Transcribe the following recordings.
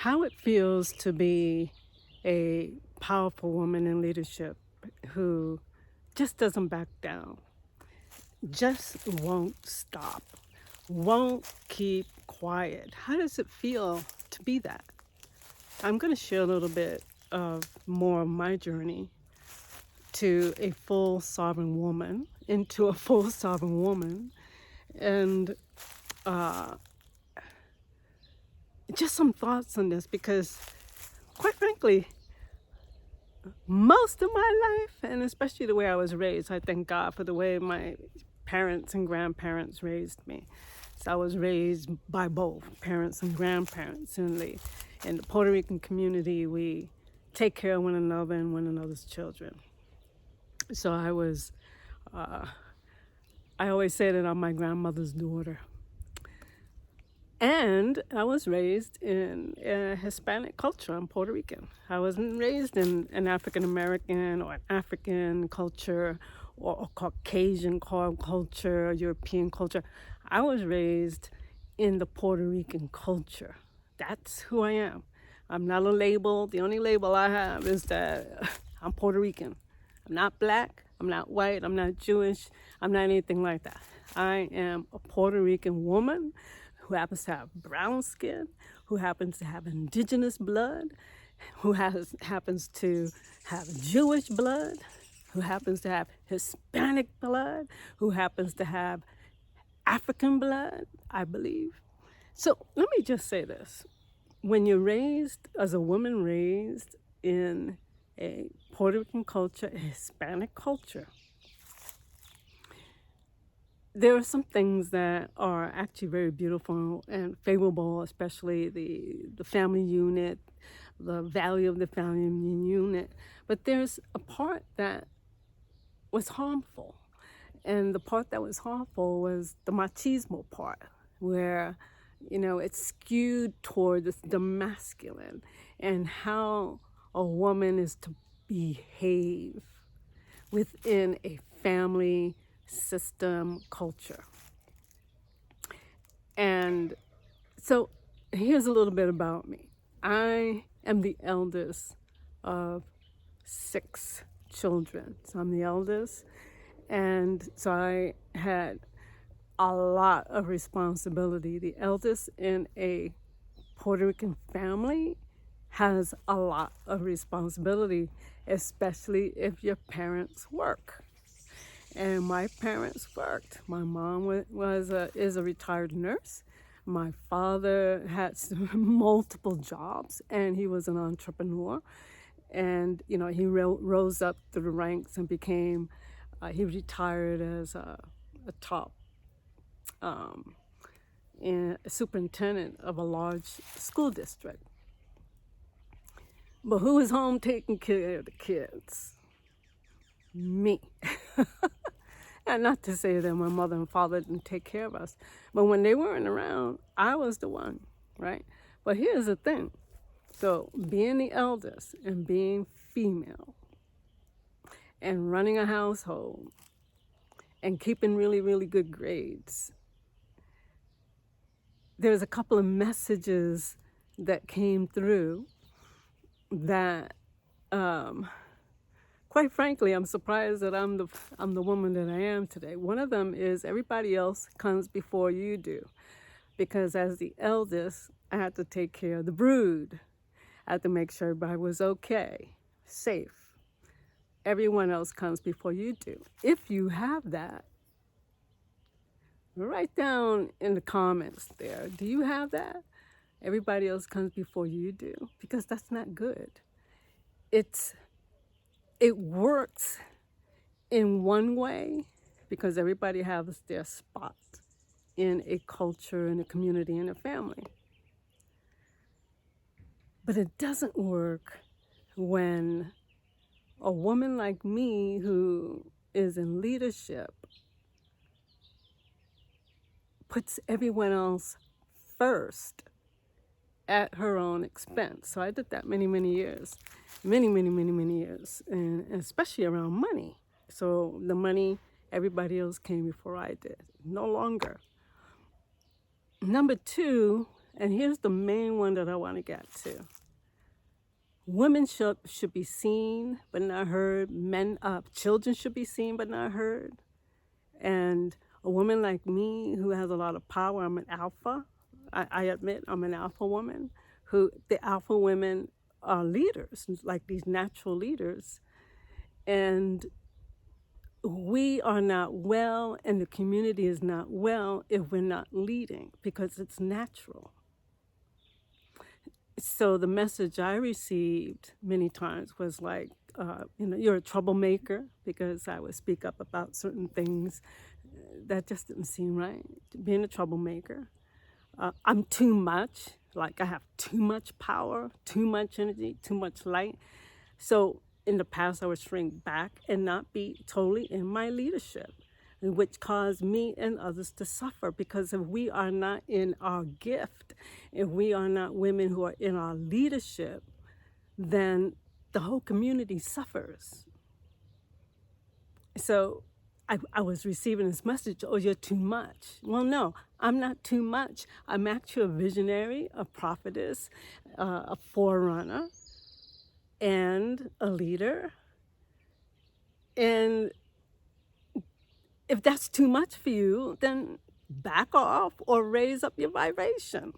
how it feels to be a powerful woman in leadership who just doesn't back down, just won't stop, won't keep quiet. How does it feel to be that? I'm going to share a little bit of more of my journey to a full sovereign woman, into a full sovereign woman, and just some thoughts on this because, quite frankly, most of my life, and especially the way I was raised, I thank God for the way my parents and grandparents raised me. So I was raised by both parents and grandparents. In the Puerto Rican community, we take care of one another and one another's children. So I always say that I'm my grandmother's daughter. And I was raised in a Hispanic culture. I'm Puerto Rican. I wasn't raised in an African American or an African culture or a Caucasian culture, European culture. I was raised in the Puerto Rican culture. That's who I am. I'm not a label. The only label I have is that I'm Puerto Rican. I'm not black. I'm not white. I'm not Jewish. I'm not anything like that. I am a Puerto Rican woman who happens to have brown skin, who happens to have indigenous blood, who happens to have Jewish blood, who happens to have Hispanic blood, who happens to have African blood, I believe. So let me just say this. When you're raised as a woman raised in a Puerto Rican culture, a Hispanic culture, there are some things that are actually very beautiful and favorable, especially the family unit, the value of the family unit. But there's a part that was harmful. And the part that was harmful was the machismo part, where, it's skewed toward the masculine and how a woman is to behave within a family system culture. And so here's a little bit about me. I am the eldest of 6 children. So I'm the eldest. And so I had a lot of responsibility. The eldest in a Puerto Rican family has a lot of responsibility, especially if your parents work. And my parents worked. My mom is a retired nurse. My father had multiple jobs, and he was an entrepreneur. And he rose up through the ranks and became. He retired as a top superintendent of a large school district. But who was home taking care of the kids? Me. And not to say that my mother and father didn't take care of us, but when they weren't around, I was the one, right? But here's the thing. So being the eldest and being female and running a household and keeping really, really good grades, there's a couple of messages that came through that quite frankly, I'm surprised that I'm the woman that I am today. One of them is everybody else comes before you do. Because as the eldest, I had to take care of the brood. I had to make sure everybody was okay, safe. Everyone else comes before you do. If you have that, write down in the comments there, do you have that? Everybody else comes before you do. Because that's not good. It works in one way because everybody has their spot in a culture, in a community, in a family. But it doesn't work when a woman like me who is in leadership puts everyone else first at her own expense. So I did that many, many years, many years, and especially around money. So the money, everybody else came before I did. No longer. Number 2, And here's the main one that I want to get to. Women should be seen but not heard. Children should be seen but not heard. And a woman like me who has a lot of power, I'm an alpha. I admit I'm an alpha woman. The alpha women are leaders, like these natural leaders. And we are not well, and the community is not well if we're not leading, because it's natural. So the message I received many times was like, you're a troublemaker, because I would speak up about certain things that just didn't seem right. Being a troublemaker. I'm too much, like I have too much power, too much energy, too much light. So in the past, I would shrink back and not be totally in my leadership, which caused me and others to suffer, because if we are not in our gift, if we are not women who are in our leadership, then the whole community suffers. So I was receiving this message, oh, you're too much. Well, no, I'm not too much. I'm actually a visionary, a prophetess, a forerunner, and a leader. And if that's too much for you, then back off or raise up your vibration.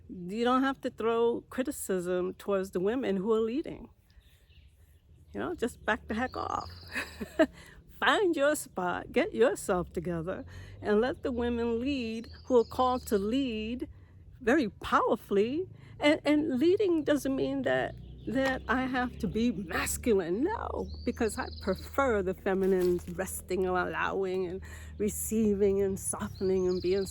You don't have to throw criticism towards the women who are leading. Just back the heck off. Find your spot, get yourself together, and let the women lead who are called to lead very powerfully. And leading doesn't mean that I have to be masculine. No, because I prefer the feminine, resting and allowing and receiving and softening and being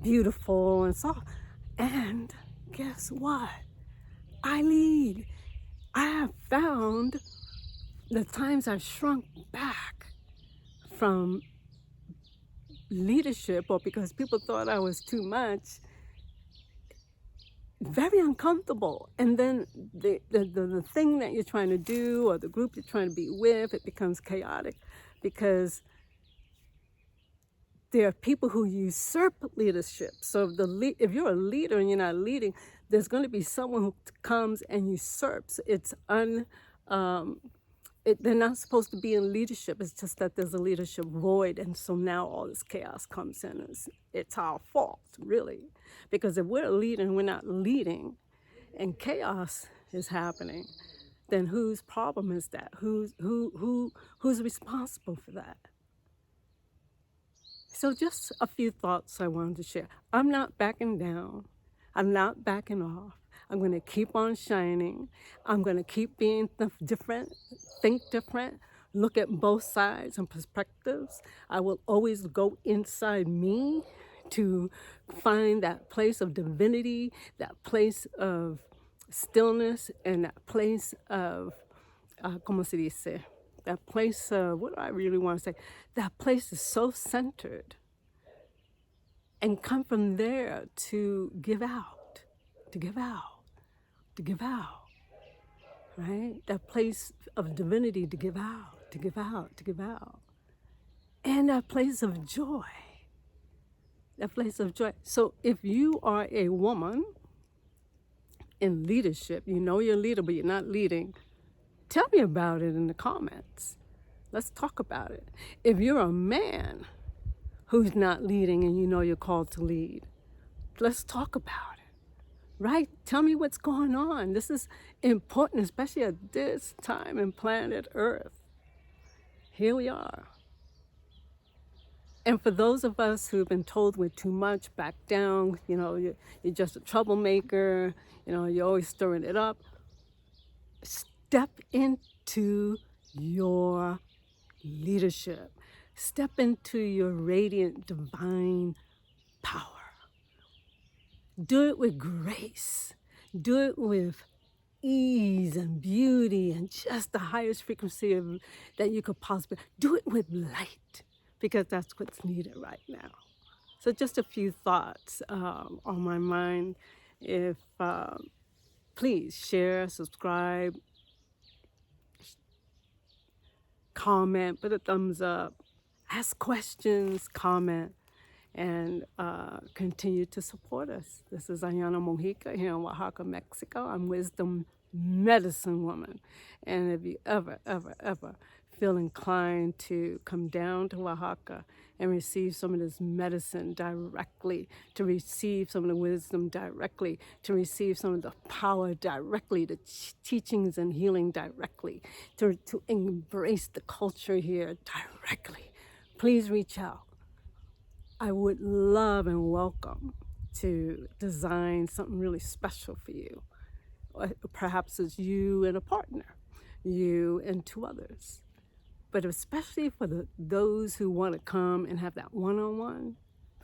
beautiful and soft. And guess what? I lead. I have found the times I've shrunk back from leadership, or because people thought I was too much, very uncomfortable. And then the thing that you're trying to do, or the group you're trying to be with, it becomes chaotic, because there are people who usurp leadership. So if you're a leader and you're not leading, there's going to be someone who comes and usurps. They're not supposed to be in leadership. It's just that there's a leadership void. And so now all this chaos comes in. It's our fault, really. Because if we're a leader and we're not leading, and chaos is happening, then whose problem is that? Who's responsible for that? So just a few thoughts I wanted to share. I'm not backing down. I'm not backing off. I'm going to keep on shining. I'm going to keep being different, think different, look at both sides and perspectives. I will always go inside me to find that place of divinity, that place of stillness, and that place of, ¿cómo se dice? That place of, what do I really want to say? That place is so centered. And come from there to give out, to give out. To give out, right? That place of divinity to give out, to give out, to give out. And that place of joy, that place of joy. So if you are a woman in leadership, you're a leader, but you're not leading, tell me about it in the comments. Let's talk about it. If you're a man who's not leading and you're called to lead, let's talk about it. Right? Tell me what's going on. This is important, especially at this time in planet Earth. Here we are. And for those of us who've been told we're too much, back down, you're just a troublemaker, you're always stirring it up, step into your leadership. Step into your radiant divine power. Do it with grace. Do it with ease and beauty and just the highest frequency that you could possibly. Do it with light, because that's what's needed right now. So just a few thoughts on my mind. If please share, subscribe, comment, put a thumbs up, ask questions, comment. and continue to support us. This is Ayana Mojica here in Oaxaca, Mexico. I'm Wisdom Medicine Woman. And if you ever, ever, ever feel inclined to come down to Oaxaca and receive some of this medicine directly, to receive some of the wisdom directly, to receive some of the power directly, the teachings and healing directly, to embrace the culture here directly, please reach out. I would love and welcome to design something really special for you. Perhaps it's you and a partner, you and two others. But especially for those who want to come and have that one-on-one,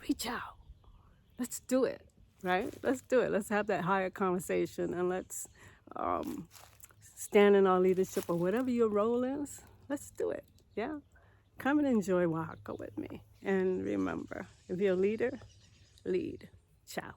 reach out. Let's do it, right? Let's do it. Let's have that higher conversation, and let's stand in our leadership or whatever your role is. Let's do it, yeah? Come and enjoy Oaxaca with me. And remember, if you're a leader, lead. Ciao.